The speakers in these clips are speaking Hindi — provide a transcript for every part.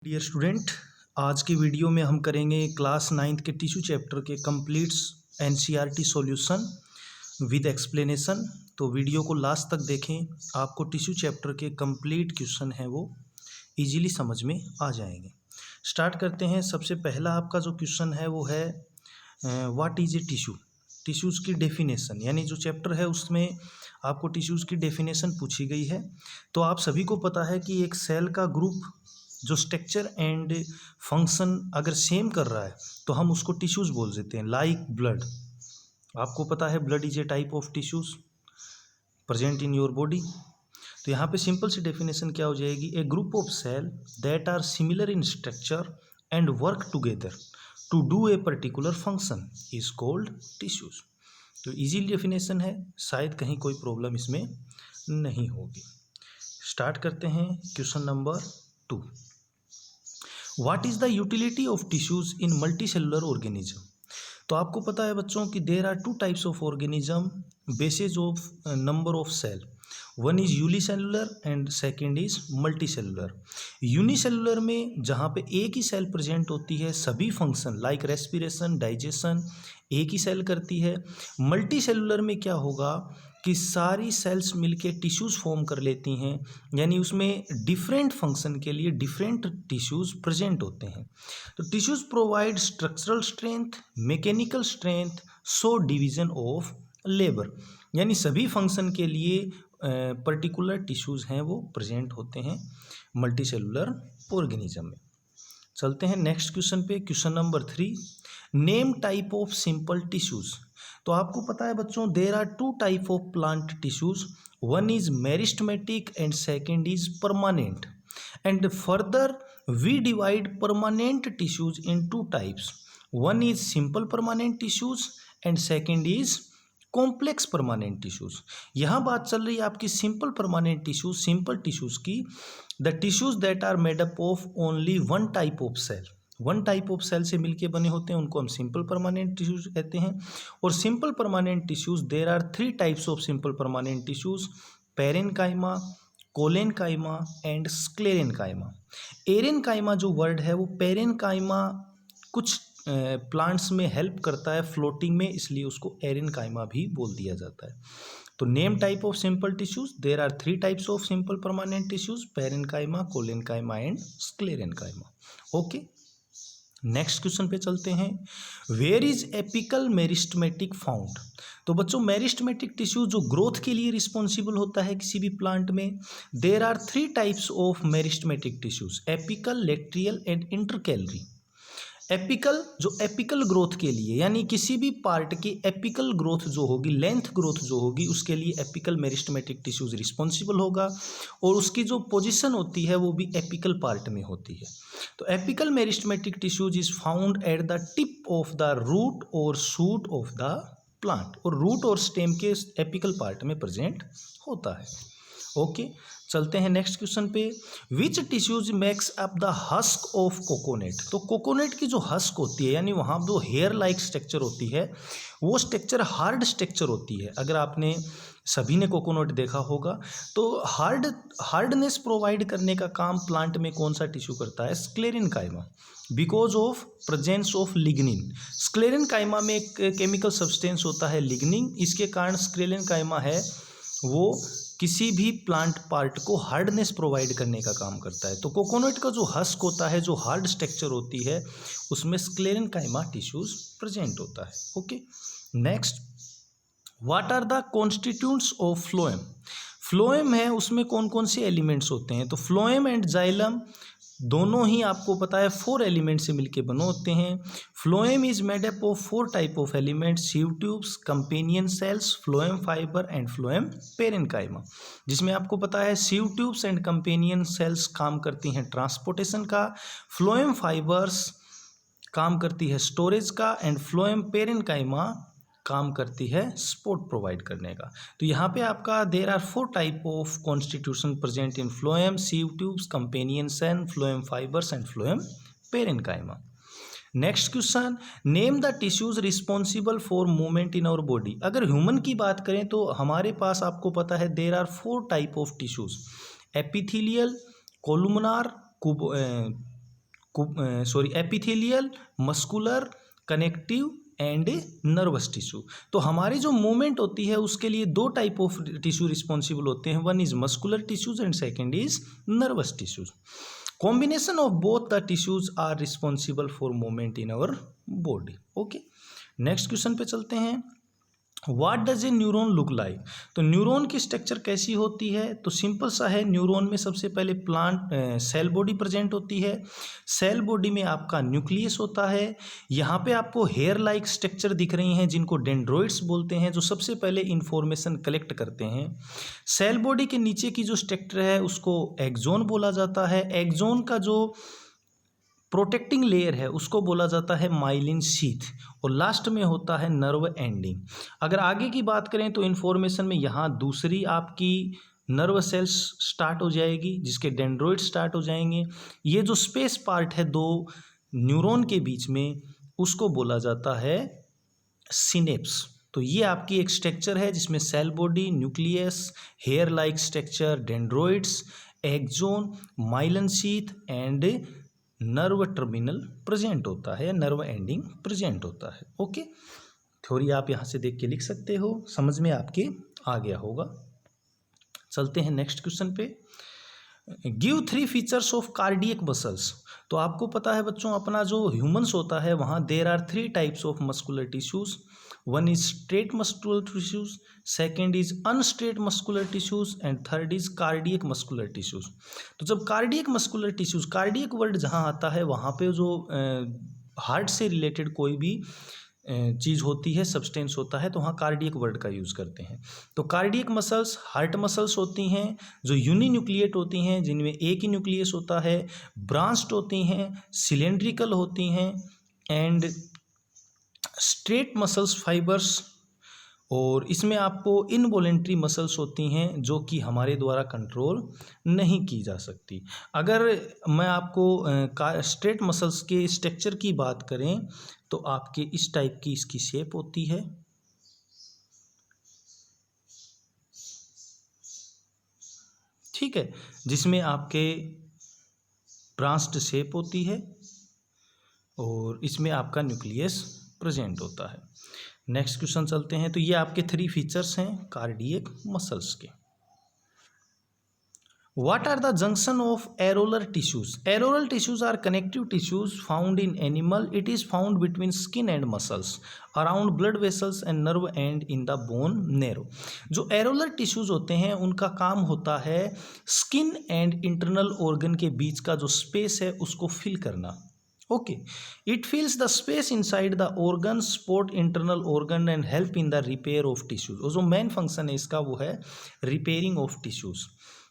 डियर स्टूडेंट, आज की वीडियो में हम करेंगे क्लास 9th के टिश्यू चैप्टर के complete NCERT solution with explanation. तो वीडियो को लास्ट तक देखें, आपको टिश्यू चैप्टर के कंप्लीट क्वेश्चन हैं वो इजीली समझ में आ जाएंगे। स्टार्ट करते हैं। सबसे पहला आपका जो क्वेश्चन है वो है what is a tissue. Tissues की डेफिनेशन, यानी जो चैप्टर है उसमें आपको टिश्यूज़ की डेफिनेशन पूछी गई है। तो आप सभी को पता है कि एक सेल का ग्रुप जो स्ट्रक्चर एंड फंक्शन अगर सेम कर रहा है तो हम उसको टिश्यूज़ बोल देते हैं। लाइक ब्लड, आपको पता है blood is a type of tissues present in your body. तो यहाँ पे सिंपल सी डेफिनेशन क्या हो जाएगी, a group of cell that are similar in structure and work together to do a particular function is called tissues. तो इजी डेफिनेशन है, शायद कहीं कोई प्रॉब्लम इसमें नहीं होगी। स्टार्ट करते हैं question number 2। What is the utility of tissues in multi cellular organism. तो आपको पता है बच्चों कि there are two types of organism basis of number of cell. One is unicellular and second is multi cellular. Unicellular में जहाँ पे एक ही सेल प्रेजेंट होती है, सभी फंक्शन लाइक रेस्पिरेशन डाइजेशन एक ही सेल करती है। मल्टी सेलुलर में क्या होगा कि सारी सेल्स मिलके टिश्यूज़ फॉर्म कर लेती हैं, यानी उसमें डिफरेंट फंक्शन के लिए डिफरेंट टिश्यूज़ प्रेजेंट होते हैं। तो tissues provide structural strength, mechanical strength, so division of labour, यानी सभी फंक्शन के लिए पर्टिकुलर टिश्यूज़ हैं वो प्रेजेंट होते हैं मल्टी सेलुलर ऑर्गेनिज्म में। चलते हैं नेक्स्ट क्वेश्चन पे। Question number 3, name type of simple tissues. तो आपको पता है बच्चों there are two type of plant tissues, one is meristematic and second is permanent. And further we divide permanent tissues in two types, one is simple permanent tissues and second is complex permanent tissues. यहाँ बात चल रही है आपकी simple permanent tissues, simple tissues की। The tissues that are made up of only one type of cell, one type of cell से मिलके बने होते हैं, उनको हम सिंपल परमानेंट टिश्यूज़ कहते हैं। और simple permanent tissues there are 3 types of simple permanent tissues, parenchyma, collenchyma and sclerenchyma. Aerenchyma जो वर्ड है वो पेरेनकाइमा कुछ प्लांट्स में हेल्प करता है फ्लोटिंग में, इसलिए उसको एरेनकाइमा भी बोल दिया जाता है। तो name type of simple tissues, there are 3 types of simple permanent tissues, parenchyma, collenchyma and sclerenchyma. Okay, next question पे चलते हैं। Where is apical meristematic found. तो बच्चों मेरिस्टेमेटिक टिश्यू जो ग्रोथ के लिए रिस्पॉन्सिबल होता है किसी भी प्लांट में, there are 3 types of meristematic tissues, apical, lateral and intercalary. Apical जो एपिकल ग्रोथ के लिए, यानी किसी भी पार्ट की एपिकल ग्रोथ जो होगी, लेंथ ग्रोथ जो होगी, उसके लिए एपिकल मेरिस्टेमेटिक टिश्यूज रिस्पॉन्सिबल होगा, और उसकी जो पोजीशन होती है वो भी एपिकल पार्ट में होती है। तो apical meristematic tissues is found at the tip of the root और शूट ऑफ द प्लांट, और रूट और स्टेम के एपिकल पार्ट में प्रेजेंट होता है। ओके, चलते हैं नेक्स्ट क्वेश्चन पे। Which tissues makes up the husk of coconut. तो कोकोनट की जो हस्क होती है, यानी वहाँ जो हेयर लाइक स्ट्रक्चर होती है, वो स्ट्रक्चर हार्ड स्ट्रक्चर होती है। अगर आपने सभी ने कोकोनट देखा होगा तो हार्डनेस प्रोवाइड करने का काम प्लांट में कौन सा टिश्यू करता है, sclerenchyma, because of presence of lignin. Sclerenchyma में एक केमिकल सब्सटेंस होता है लिग्निन, इसके कारण स्क्लेरेनकाइमा है वो किसी भी प्लांट पार्ट को हार्डनेस प्रोवाइड करने का काम करता है। तो कोकोनट का जो हस्क होता है, जो हार्ड स्ट्रक्चर होती है, उसमें स्क्लेरेनकाइमा टिश्यूज प्रेजेंट होता है। Okay, next, what are the constituents of phloem. Phloem है उसमें कौन कौन से एलिमेंट्स होते हैं। तो फ्लोएम एंड जाइलम दोनों ही आपको पता है 4 एलिमेंट से मिलके बने होते हैं। Phloem is made up of 4 type of elements, सीव tubes, companion cells, phloem fibre and phloem parenchyma. जिसमें आपको पता है sieve tubes and companion cells काम करती हैं ट्रांसपोर्टेशन का, फ्लोएम फाइबर्स काम करती है स्टोरेज का, एंड फ्लोएम पेरेनकाइमा काम करती है सपोर्ट प्रोवाइड करने का। तो यहाँ पे आपका there are 4 type of constitution present in phloem, sieve tubes, companion cell, phloem fibers and phloem parenchyma. Next question, name the tissues responsible for movement in our body. अगर ह्यूमन की बात करें तो हमारे पास आपको पता है there are 4 type of tissues, epithelial, columnar, epithelial, muscular, connective and nervous tissue. तो हमारी जो मूवमेंट होती है उसके लिए दो टाइप ऑफ टिश्यू रिस्पॉन्सिबल होते हैं, one is muscular tissues and second is nervous tissues. Combination of both the tissues are responsible for movement in our body. Okay, next question पे चलते हैं। What does a neuron look like? तो न्यूरॉन की स्ट्रक्चर कैसी होती है? तो सिंपल सा है, न्यूरॉन में सबसे पहले प्लांट सेल बॉडी प्रेजेंट होती है। सेल बॉडी में आपका न्यूक्लियस होता है। यहाँ पे आपको हेयर लाइक स्ट्रक्चर दिख रही हैं जिनको डेंड्रोइड्स बोलते हैं, जो सबसे पहले इंफॉर्मेशन कलेक्ट करते हैं। सेल बॉडी के नीचे की जो स्ट्रक्चर है उसको एक्सोन बोला जाता है। एक्सोन का जो प्रोटेक्टिंग लेयर है उसको बोला जाता है माइलिन शीथ, और लास्ट में होता है नर्व एंडिंग। अगर आगे की बात करें तो इन्फॉर्मेशन में यहाँ दूसरी आपकी नर्व सेल्स स्टार्ट हो जाएगी जिसके डेंड्रोइड स्टार्ट हो जाएंगे। ये जो स्पेस पार्ट है दो न्यूरॉन के बीच में उसको बोला जाता है सिनेप्स। तो ये आपकी एक स्ट्रक्चर है जिसमें cell body, nucleus, hair like structure, dendrites, axon, myelin sheath and nerve terminal present होता है, नर्व एंडिंग प्रेजेंट होता है। ओके, थ्योरी आप यहाँ से देख के लिख सकते हो, समझ में आपके आ गया होगा। चलते हैं नेक्स्ट क्वेश्चन पे। Give 3 features of cardiac muscles. तो आपको पता है बच्चों, अपना जो ह्यूमंस होता है वहाँ there are 3 types of muscular tissues. One is striated muscular tissues, second is unstriated muscular tissues and third is cardiac muscular tissues. तो जब cardiac muscular tissues, cardiac word जहाँ आता है वहाँ पे जो हार्ट से रिलेटेड कोई भी चीज़ होती है, सब्सटेंस होता है, तो वहाँ कार्डियक वर्ड का यूज़ करते हैं। तो कार्डियक मसल्स हार्ट मसल्स होती हैं जो यूनिन्यूक्लिएट होती हैं, जिनमें एक ही न्यूक्लियस होता है, ब्रांच्ड होती हैं, सिलेंड्रिकल होती हैं एंड स्ट्रेट मसल्स फाइबर्स, और इसमें आपको इनवॉलेंट्री मसल्स होती हैं जो कि हमारे द्वारा कंट्रोल नहीं की जा सकती। अगर मैं आपको स्ट्रेट मसल्स के स्ट्रक्चर की बात करें तो आपके इस टाइप की इसकी शेप होती है, ठीक है, जिसमें आपके ब्रांच्ड शेप होती है और इसमें आपका न्यूक्लियस प्रेजेंट होता है। नेक्स्ट क्वेश्चन चलते हैं। तो ये आपके 3 फीचर्स हैं कार्डियक मसल्स के। What are the junction of areolar tissues? Areolar tissues are connective tissues found in animal. It is found between skin and muscles, around blood vessels and nerve end in the bone marrow. जो areolar tissues होते हैं उनका काम होता है स्किन एंड इंटरनल ऑर्गन के बीच का जो स्पेस है उसको फिल करना। Okay, it फिल्स the space inside the organ, support internal organ and help in the repair of tissues. और जो मेन फंक्शन है इसका वो है रिपेयरिंग ऑफ टिश्यूज।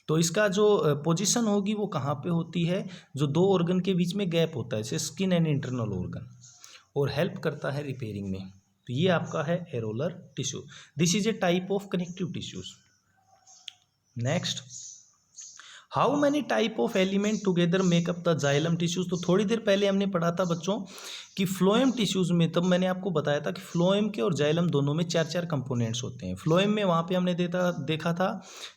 तो इसका जो पोजीशन होगी वो कहाँ पे होती है, जो 2 ऑर्गन के बीच में गैप होता है जैसे स्किन एंड इंटरनल ऑर्गन, और हेल्प करता है रिपेयरिंग में। तो ये आपका है areolar tissue. This is a type of connective tissues. Next, how many type of element together makeup the xylem tissues. तो थोड़ी देर पहले हमने पढ़ा था बच्चों कि फ्लोएम टिश्यूज में, तब मैंने आपको बताया था कि फ्लोएम के और जाइलम दोनों में 4 कंपोनेंट्स होते हैं। फ्लोएम में वहाँ पे हमने देखा था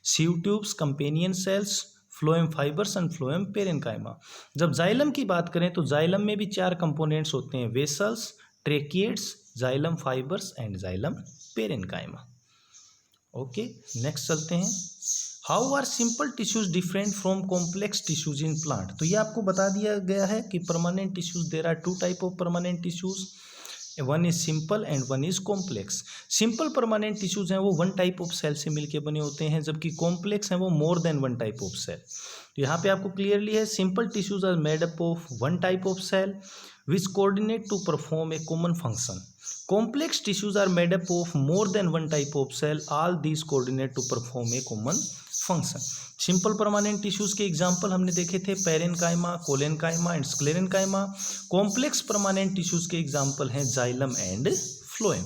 सीव tubes, companion cells, phloem fibers and phloem parenchyma. जब जाइलम की बात करें तो जाइलम में भी 4 कंपोनेंट्स होते हैं, vessels, tracheids, xylem fibres and xylem parenchyma. Okay, next चलते हैं। How are simple tissues different from complex tissues in plant. तो ये आपको बता दिया गया है कि permanent tissues, there are 2 type of permanent tissues, one is simple and one is complex. Simple permanent tissues हैं वो 1 टाइप ऑफ सेल से मिलकर बने होते हैं, जबकि कॉम्प्लेक्स हैं वो more than 1 type of cell. तो यहाँ पे आपको क्लियरली है, simple tissues are made up of 1 type of cell which coordinate to perform a common function. Complex tissues are made up of more than 1 type of cell. All these coordinate to perform a common function. Simple permanent tissues के एग्जाम्पल हमने देखे थे parenchyma, collenchyma and sclerenchyma. Complex permanent tissues के एग्जाम्पल हैं जाइलम एंड फ्लोएम।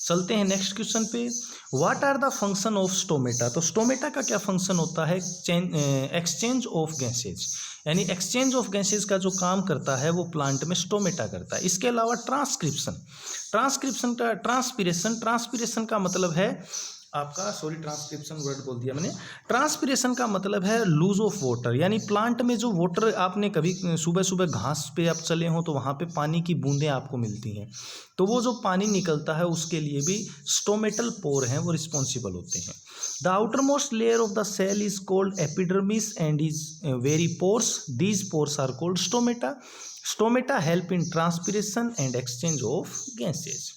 चलते हैं नेक्स्ट क्वेश्चन पे। What are the function of stomata. तो स्टोमेटा का क्या फंक्शन होता है, एक्सचेंज ऑफ गैसेज, यानी एक्सचेंज ऑफ गैसेज का जो काम करता है वो प्लांट में स्टोमेटा करता है। इसके अलावा ट्रांसक्रिप्शन का ट्रांसपीरेशन का मतलब है आपका, सॉरी ट्रांसक्रिप्शन वर्ड बोल दिया मैंने। ट्रांसपिरेशन का मतलब है लूज ऑफ वाटर, यानी प्लांट में जो वाटर, आपने कभी सुबह सुबह घास पे आप चले हो तो वहाँ पे पानी की बूंदें आपको मिलती हैं, तो वो जो पानी निकलता है उसके लिए भी स्टोमेटल पोर हैं वो रिस्पॉन्सिबल होते हैं। The outer most layer of the cell is called epidermis and is very pores, these pores are called stomata. Stomata help in transpiration and exchange of gases.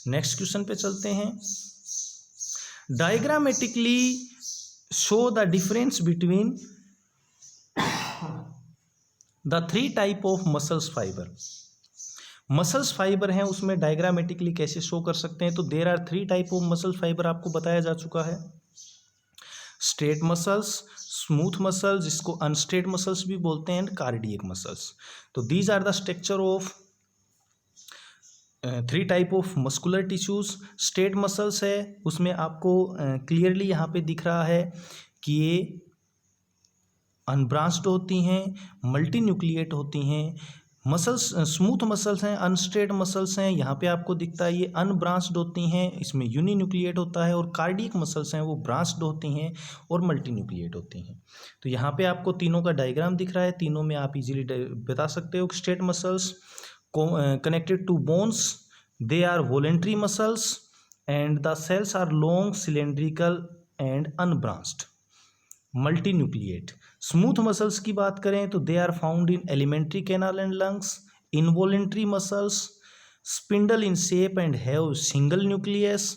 Next question पे चलते हैं। Diagrammatically show the difference between the three type of muscles fiber. Muscles fiber हैं उसमें डायग्रामेटिकली कैसे शो कर सकते हैं, तो there are three type of muscle fiber आपको बताया जा चुका है। स्ट्रेट मसल्स, स्मूथ मसल्स जिसको अनस्ट्रेट मसल्स भी बोलते हैं, एंड कार्डियक मसल्स। तो these are the structure of three type of muscular tissues. Straight muscles है उसमें आपको क्लियरली यहाँ पे दिख रहा है कि ये अनब्रांच्ड होती हैं, मल्टी न्यूक्लिएट होती हैं। मसल्स स्मूथ मसल्स हैं, अनस्ट्रेट मसल्स हैं, यहाँ पे आपको दिखता है ये अनब्रांच्ड होती हैं, इसमें यूनी न्यूक्लिएट होता है। और कार्डियक मसल्स हैं वो ब्रांच्ड होती हैं और मल्टी न्यूक्लिएट होती हैं। तो यहाँ पे आपको तीनों का डायग्राम दिख रहा है, तीनों में आप इजीली बता सकते हो। Straight muscles connected to bones, they are voluntary muscles and the cells are long, cylindrical and unbranched, multinucleate. Smooth muscles की बात करें तो they are found in alimentary canal and lungs. Involuntary muscles, spindle in shape and have single nucleus.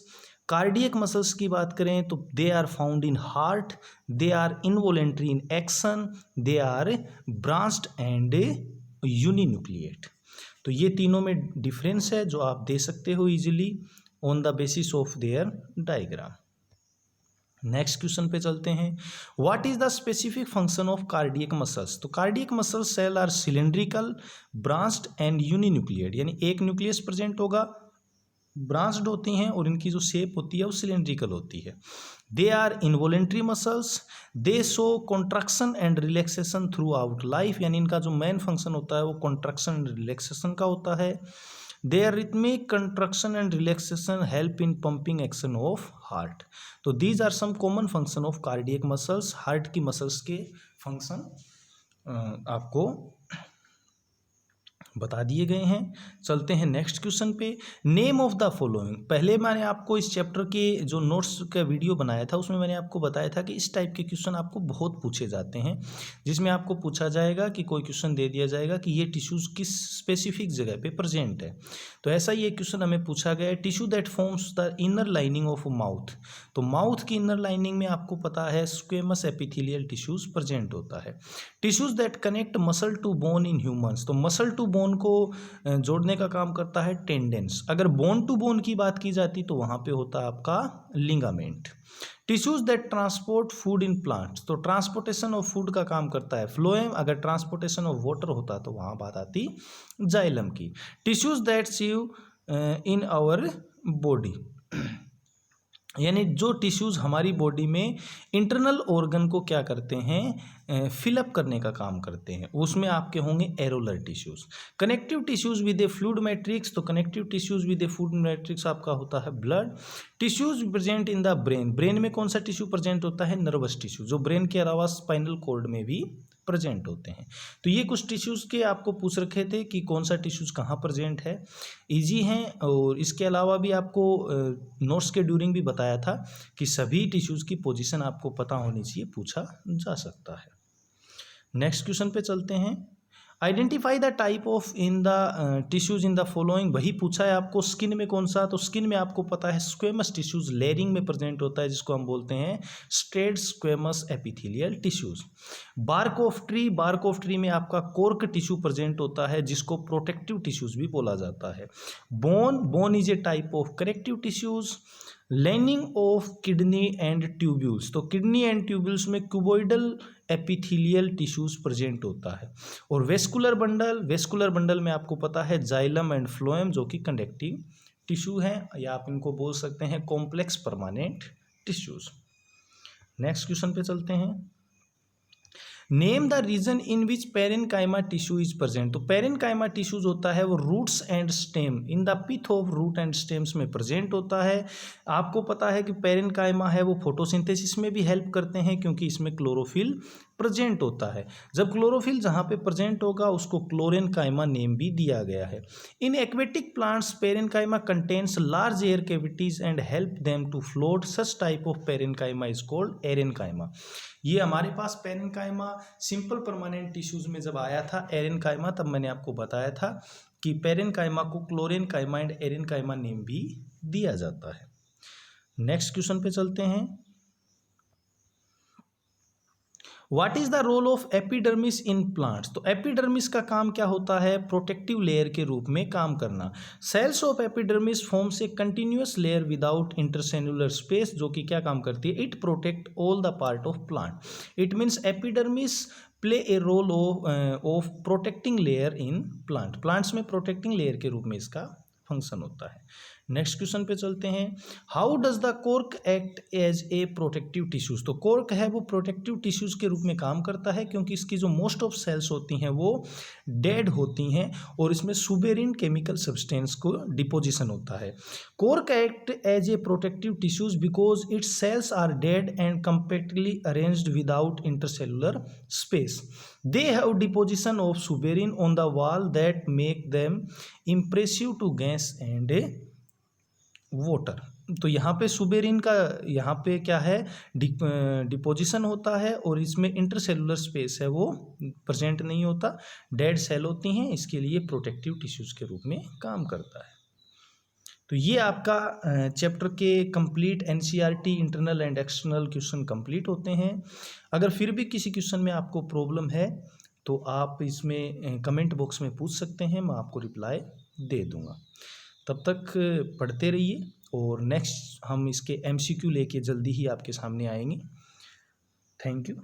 Cardiac muscles की बात करें तो they are found in heart, they are involuntary in action, they are branched and uninucleate. तो ये तीनों में डिफरेंस है जो आप दे सकते हो easily on the basis of their diagram. Next question पे चलते हैं। What is the specific function of cardiac muscles. तो cardiac muscle cell are cylindrical, branched and uninucleate, यानी एक न्यूक्लियस प्रेजेंट होगा, ब्रांच्ड होती हैं और इनकी जो शेप होती है वो सिलेंड्रिकल होती है। They are involuntary muscles, they show contraction and relaxation throughout life, यानी इनका जो मेन फंक्शन होता है वो कॉन्ट्रैक्शन एंड रिलैक्सेशन का होता है। They are rhythmic contraction and relaxation help in pumping action of heart. तो these are some common function of cardiac muscles. Heart की मसल्स के फंक्शन आपको बता दिए गए हैं। चलते हैं नेक्स्ट क्वेश्चन पे। Name of the following. पहले मैंने आपको इस चैप्टर के जो नोट्स का वीडियो बनाया था उसमें मैंने आपको बताया था कि इस टाइप के क्वेश्चन आपको बहुत पूछे जाते हैं, जिसमें आपको पूछा जाएगा कि कोई क्वेश्चन दे दिया जाएगा कि ये टिश्यूज़ किस स्पेसिफिक जगह पे प्रेजेंट है। तो ऐसा ही एक क्वेश्चन हमें पूछा गया है, tissue that forms the inner lining of mouth. तो माउथ की इनर लाइनिंग में आपको पता है स्क्वेमस एपिथेलियल टिश्यूज प्रेजेंट होता है। Tissues that connect muscle to bone in humans. तो मसल टू बोन को जोड़ने का काम करता है टेंडेंस। अगर बोन टू बोन की बात की जाती तो वहाँ पे होता है आपका ligament. Tissues that transport food in plants. तो ट्रांसपोर्टेशन ऑफ फूड का काम करता है फ्लोएम। अगर ट्रांसपोर्टेशन ऑफ वाटर होता तो वहाँ बात आती जाइलम की। Tissues that sieve in our body, यानी जो टिश्यूज़ हमारी बॉडी में इंटरनल ऑर्गन को क्या करते हैं, फिलअप करने का काम करते हैं, उसमें आपके होंगे areolar tissues. Connective tissues with a fluid matrix. तो connective tissues with a fluid matrix आपका होता है blood. Tissues present in the brain. Brain में कौन सा टिश्यू प्रेजेंट होता है, नर्वस टिश्यू, जो ब्रेन के अलावा स्पाइनल कॉर्ड में भी प्रेजेंट होते हैं। तो ये कुछ टिश्यूज़ के आपको पूछ रखे थे कि कौन सा टिश्यूज़ कहाँ प्रेजेंट है, इजी हैं। और इसके अलावा भी आपको नोट्स के ड्यूरिंग भी बताया था कि सभी टिश्यूज़ की पोजीशन आपको पता होनी चाहिए, पूछा जा सकता है। नेक्स्ट क्वेश्चन पे चलते हैं। Identify the type of in the tissues in the following. वही पूछा है आपको स्किन में कौन सा, तो स्किन में आपको पता है स्क्वेमस टिश्यूज लेयरिंग में प्रेजेंट होता है, जिसको हम बोलते हैं straight squamous epithelial tissues. Bark of tree. Bark of tree में आपका कोर्क टिश्यू प्रेजेंट होता है, जिसको प्रोटेक्टिव टिश्यूज भी बोला जाता है। Bone. Bone is a type of connective tissues. Lining of kidney and tubules. तो किडनी एंड ट्यूब्यूल्स में क्यूबॉइडल एपिथेलियल टिश्यूज प्रेजेंट होता है। और वेस्कुलर बंडल। वेस्कुलर बंडल में आपको पता है जाइलम एंड फ्लोएम, जो कि कंडक्टिव टिश्यू हैं, या आप इनको बोल सकते हैं complex permanent tissues. Next question पे चलते हैं। Name the reason in which parenchyma tissue is present. तो पेरेनकाइमा टिश्यूज होता है वो roots and stem in the pith of root and stems में प्रेजेंट होता है। आपको पता है कि पेरेनकाइमा है वो फोटोसिंथेसिस में भी हेल्प करते हैं क्योंकि इसमें क्लोरोफिल प्रेजेंट होता है। जब क्लोरोफिल जहाँ पे प्रेजेंट होगा उसको क्लोरेनकाइमा नेम भी दिया गया है। In aquatic plants parenchyma contains large air cavities and help them to float. Such type of parenchyma is called aerenchyma. ये हमारे पास पेरेनकाइमा सिंपल परमानेंट टिश्यूज में जब आया था एरेनकाइमा, तब मैंने आपको बताया था कि पेरेनकाइमा को क्लोरेनकाइमा एंड एरेनकाइमा नेम भी दिया जाता है। नेक्स्ट क्वेश्चन पे चलते हैं। What is the role of epidermis in plants. तो एपिडर्मिस का काम क्या होता है, प्रोटेक्टिव लेयर के रूप में काम करना। Cells of epidermis forms a continuous layer without intercellular space, जो कि क्या काम करती है, it protect all the part of plant. It means epidermis play a role of protecting layer in plant. Plants में प्रोटेक्टिंग लेयर के रूप में इसका फंक्शन होता है। नेक्स्ट क्वेश्चन पे चलते हैं। How does the cork act as a protective tissues. तो कोर्क है वो प्रोटेक्टिव टिश्यूज के रूप में काम करता है क्योंकि इसकी जो मोस्ट ऑफ सेल्स होती हैं वो डेड होती हैं और इसमें सुबेरिन केमिकल सब्सटेंस को डिपोजिशन होता है। Cork act as a protective tissues because its cells are dead and compactly arranged without intercellular space. They have deposition of suberin on the wall that make them impressive to gas and water. तो यहाँ पे सुबेरिन का यहाँ पे क्या है, डिपोजिशन होता है और इसमें इंटरसेलुलर स्पेस है वो प्रेजेंट नहीं होता, डेड सेल होती हैं, इसके लिए प्रोटेक्टिव टिश्यूज के रूप में काम करता है। तो ये आपका चैप्टर के complete NCERT internal and external question complete होते हैं। अगर फिर भी किसी क्वेश्चन में आपको प्रॉब्लम है तो आप इसमें कमेंट बॉक्स में पूछ सकते हैं, मैं आपको रिप्लाई दे दूंगा। तब तक पढ़ते रहिए और नेक्स्ट हम इसके एमसीक्यू लेके जल्दी ही आपके सामने आएंगे। Thank you.